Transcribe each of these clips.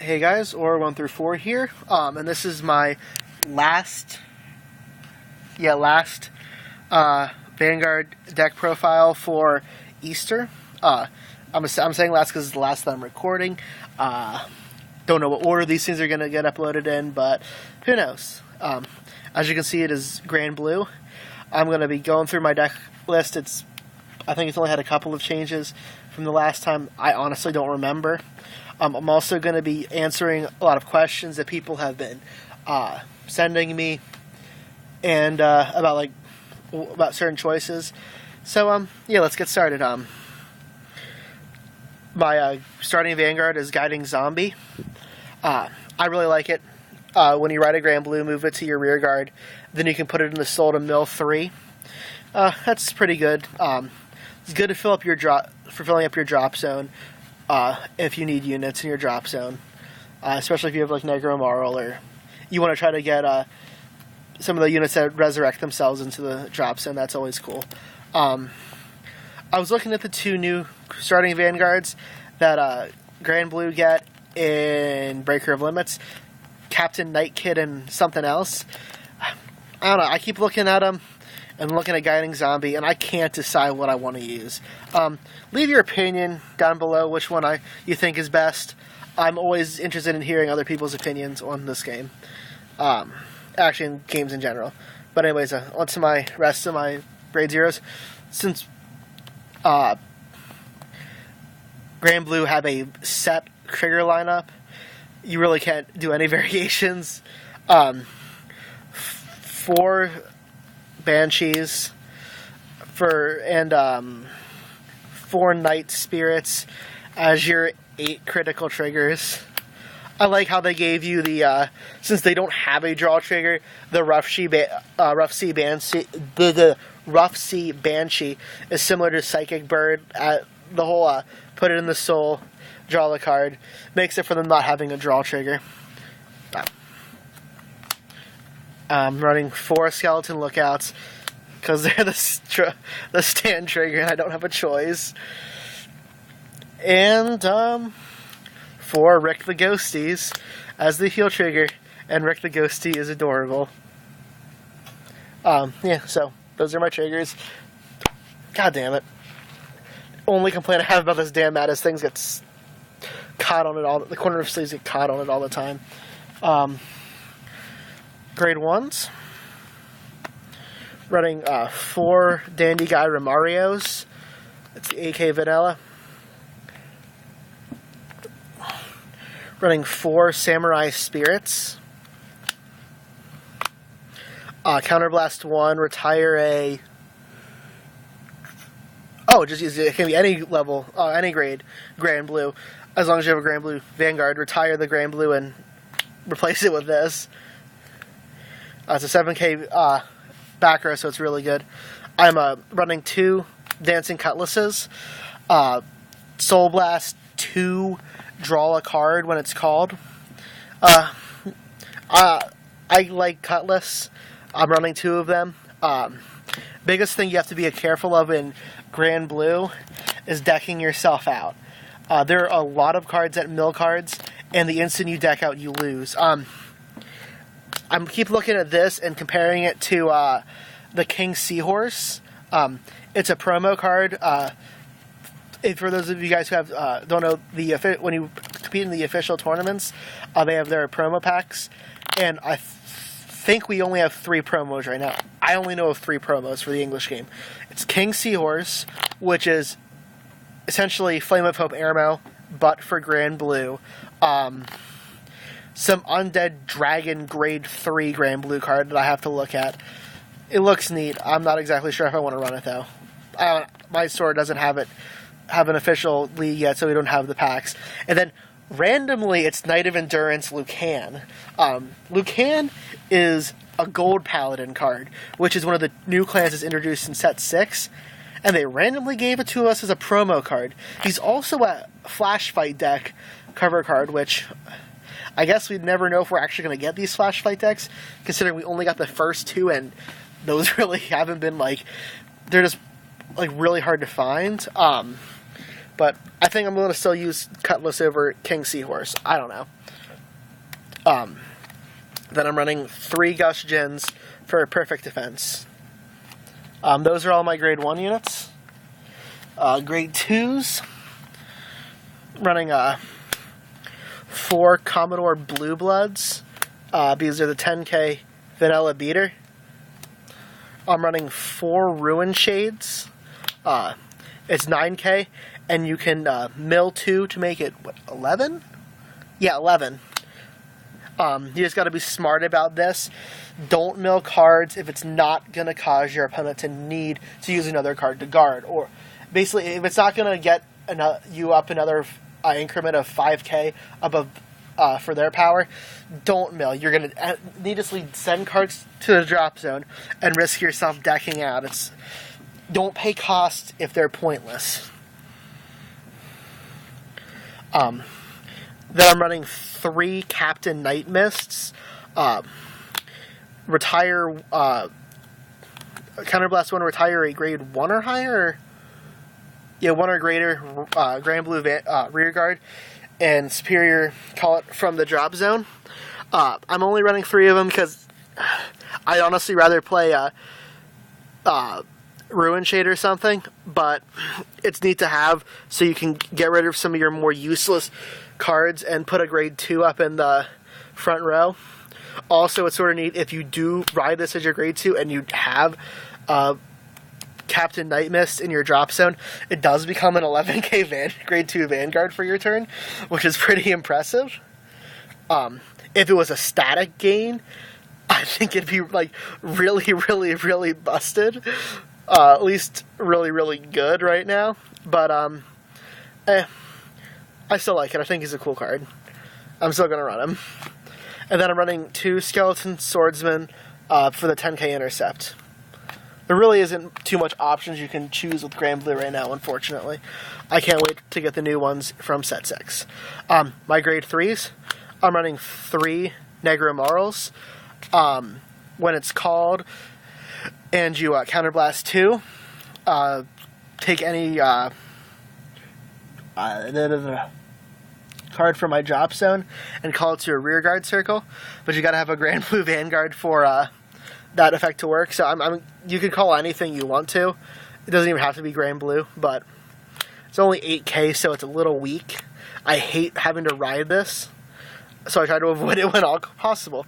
Hey guys, or 1 through 4 here, and this is my last Vanguard deck profile for Easter. I'm saying last because it's the last that I'm recording. Don't know what order these things are going to get uploaded in, but who knows. As you can see, it is Granblue. I'm going to be going through my deck list. I think it's only had a couple of changes from the last time. I honestly don't remember. I'm also going to be answering a lot of questions that people have been sending me, and about certain choices. So yeah, let's get started. My starting Vanguard is Guiding Zombie. I really like it. When you ride a Granblue, move it to your rear guard, then you can put it in the soul to mill 3. That's pretty good. It's good to filling up your drop zone. If you need units in your drop zone, especially if you have like Negromarl, or you want to try to get some of the units that resurrect themselves into the drop zone. That's always cool. I was looking at the 2 new starting Vanguards that Granblue get in Breaker of Limits, Captain Nightkid and something else. I don't know. I keep looking at them and looking at Guiding Zombie, and I can't decide what I want to use. Leave your opinion down below which one you think is best. I'm always interested in hearing other people's opinions on this game. Actually, in games in general. But anyways, on to my rest of my grade zeros. Since Granblue have a set trigger lineup, you really can't do any variations. 4 Banshees and 4 Night Spirits as your 8 critical triggers. I like how they gave you the since they don't have a draw trigger, the Rough Sea Banshee is similar to Psychic Bird. The whole put it in the soul, draw the card, makes it for them not having a draw trigger. I'm running 4 Skeleton Lookouts because they're the stand trigger and I don't have a choice. And 4 Rick the Ghosties as the heal trigger, and Rick the Ghostie is adorable. Yeah, so those are my triggers. God damn it. Only complaint I have about this damn mat is things get caught on it all. The corner of sleeves get caught on it all the time. Grade 1s. Running 4 Dandy Guy Romarios. It's the AK Vanilla. Running 4 Samurai Spirits. Counterblast 1, retire a... Oh, it can be any level, any grade, Granblue. As long as you have a Granblue Vanguard, retire the Granblue and replace it with this. It's a 7k back row, so it's really good. I'm running 2 Dancing Cutlasses. Soul Blast 2, draw a card when it's called. I like Cutlass. I'm running 2 of them. Biggest thing you have to be careful of in Granblue is decking yourself out. There are a lot of cards that mill cards, and the instant you deck out, you lose. I keep looking at this and comparing it to the King Seahorse. It's a promo card. For those of you guys who don't know, when you compete in the official tournaments, they have their promo packs, and I think we only have 3 promos right now. I only know of 3 promos for the English game. It's King Seahorse, which is essentially Flame of Hope Airmail, but for Granblue. Some Undead Dragon Grade 3 Granblue card that I have to look at. It looks neat. I'm not exactly sure if I want to run it, though. My store doesn't have an official league yet, so we don't have the packs. And then, randomly, it's Knight of Endurance Lucan. Lucan is a Gold Paladin card, which is one of the new classes introduced in Set 6, and they randomly gave it to us as a promo card. He's also a Flash Fight deck cover card, which... I guess we'd never know if we're actually going to get these Flash Fight decks, considering we only got the first 2, and those really haven't been, they're just, really hard to find. but I think I'm going to still use Cutlass over King Seahorse. I don't know. Then I'm running 3 Gush Jins for perfect defense. Those are all my grade 1 units. Grade 2s, running 4 Commodore Blue Bloods, because they're the 10K vanilla beater. I'm running 4 Ruin Shades. It's 9K, and you can mill 2 to make it, what, 11? Yeah, 11. You just got to be smart about this. Don't mill cards if it's not going to cause your opponent to need to use another card to guard. Or basically, if it's not going to get you up another increment of 5K above for their power, don't mill. You're going to needlessly send cards to the drop zone and risk yourself decking out. Don't pay cost if they're pointless. Then I'm running 3 Captain Night Mists. Retire Counterblast 1, retire a grade 1 or higher. Yeah, 1 or greater Granblue rear guard, and superior, call it, from the drop zone. I'm only running 3 of them because I'd honestly rather play Ruin Shade or something, but it's neat to have so you can get rid of some of your more useless cards and put a grade 2 up in the front row. Also, it's sort of neat if you do ride this as your grade 2 and you have Captain Night Mist in your drop zone, it does become an 11K grade 2 Vanguard for your turn, which is pretty impressive. If it was a static gain, I think it'd be like really, really, really busted. At least really, really good right now. But I still like it. I think he's a cool card. I'm still gonna run him. And then I'm running 2 Skeleton Swordsmen for the 10K Intercept. There really isn't too much options you can choose with Granblue right now, unfortunately. I can't wait to get the new ones from Set 6. My grade 3s, I'm running 3 Negro Marls. When it's called and you Counterblast 2, take any card from my drop zone and call it to a rear guard circle, but you gotta have a Granblue Vanguard for that effect to work. So you can call anything you want to. It doesn't even have to be Granblue, but it's only 8K, so it's a little weak. I hate having to ride this, so I try to avoid it when all possible.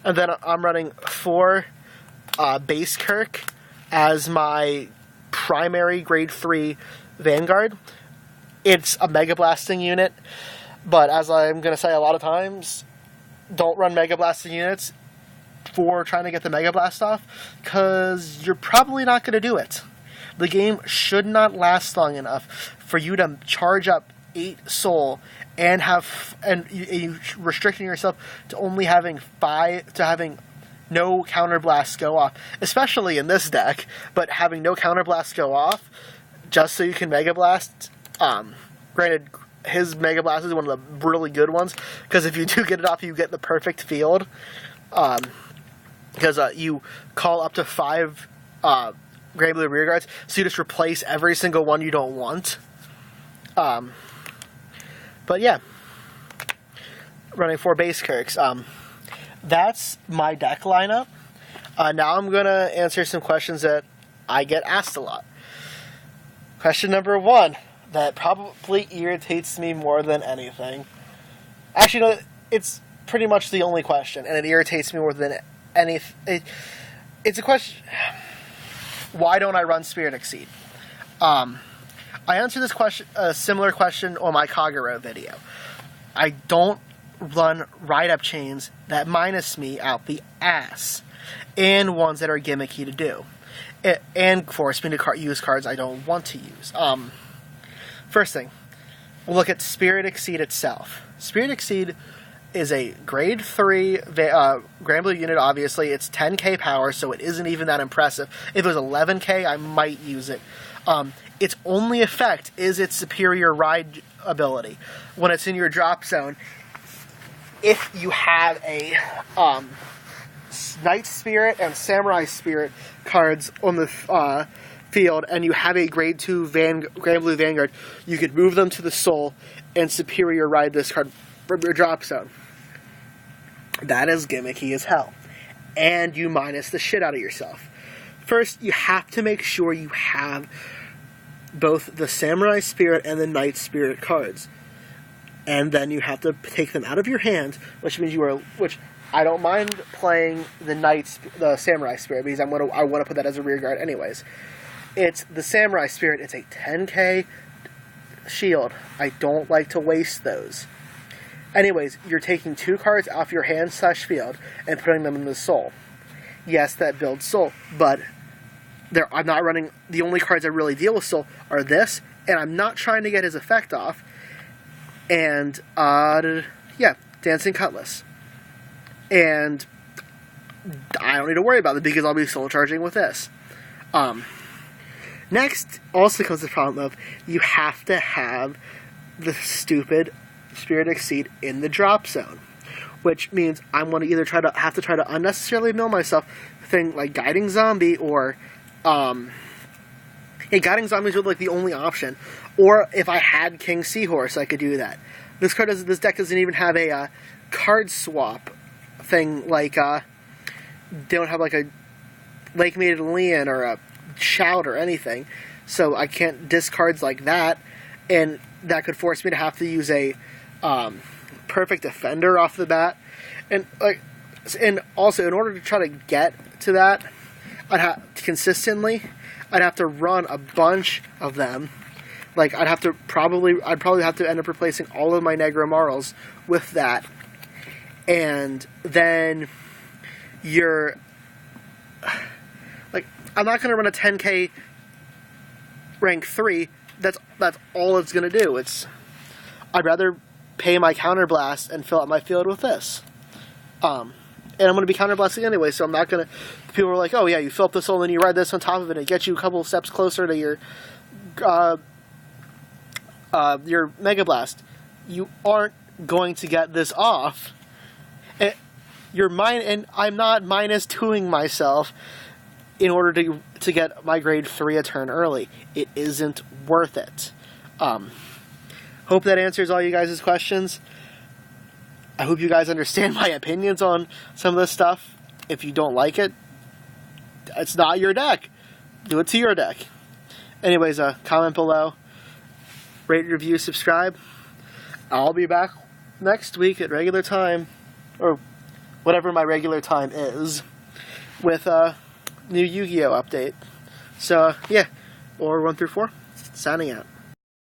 And then I'm running 4 Base Kirk as my primary grade 3 Vanguard. It's a Mega Blasting unit, but as I'm going to say a lot of times, don't run Mega Blasting units for trying to get the Mega Blast off, because you're probably not going to do it. The game should not last long enough for you to charge up 8 soul and you restricting yourself to only having 5, to having no counterblast go off, especially in this deck, but having no counterblast go off just so you can Mega Blast. Granted, his Mega Blast is one of the really good ones, because if you do get it off, you get the perfect field. Because you call up to 5 Granblue rear guards, so you just replace every single one you don't want. But yeah, running 4 Base Kirks. That's my deck lineup. Now I'm going to answer some questions that I get asked a lot. Question number 1, that probably irritates me more than anything. Actually, no, it's pretty much the only question, and it irritates me more than anything. It's a question: why don't I run Spirit Exceed? I answered this question, a similar question on my Kagero video. I don't run ride-up chains that minus me out the ass, and ones that are gimmicky to do, and force me to use cards I don't want to use. First thing, we'll look at Spirit Exceed itself. Spirit Exceed is a grade 3 Granblue unit. Obviously, it's 10K power, so it isn't even that impressive. If it was 11K, I might use it. Its only effect is its superior ride ability. When it's in your drop zone, if you have a Knight Spirit and Samurai Spirit cards on the field and you have a grade 2 Granblue Vanguard, you could move them to the soul and superior ride this card from your drop zone. That is gimmicky as hell. And you minus the shit out of yourself. First, you have to make sure you have both the Samurai Spirit and the Knight Spirit cards. And then you have to take them out of your hand, which means which I don't mind playing the Samurai Spirit, because I want to put that as a rear guard anyways. It's the Samurai Spirit. It's a 10k shield. I don't like to waste those. Anyways, you're taking 2 cards off your hand/field and putting them in the soul. Yes, that builds soul, but I'm not running. The only cards that really deal with soul are this, and I'm not trying to get his effect off. And yeah, Dancing Cutlass. And I don't need to worry about it because I'll be soul charging with this. Next also comes the problem of you have to have the stupid Spirit Exceed in the drop zone, which means I'm going to either have to try to unnecessarily mill myself thing like Guiding Zombie or Guiding Zombie is like the only option, or if I had King Seahorse I could do that. This deck doesn't even have a card swap thing, like they don't have like a Lake Maiden Leon or a Shout or anything, so I can't discards like that, and that could force me to have to use a Perfect Defender off the bat, and also in order to try to get to that, I'd have to run a bunch of them. Like I'd probably have to end up replacing all of my Negromarls with that, and then I'm not going to run a 10k rank 3. That's all it's going to do. I'd rather pay my Counterblast and fill out my field with this. And I'm going to be counterblasting anyway, so I'm not going to... People are like, oh yeah, you fill up the soul and you ride this on top of it and it gets you a couple steps closer to your Mega Blast. You aren't going to get this off. And I'm not minus 2ing myself in order to get my grade 3 a turn early. It isn't worth it. Hope that answers all you guys' questions. I hope you guys understand my opinions on some of this stuff. If you don't like it, it's not your deck. Do it to your deck. Anyways, comment below. Rate, review, subscribe. I'll be back next week at regular time, or whatever my regular time is, with a new Yu-Gi-Oh! Update. So, yeah, or 1 through 4, signing out.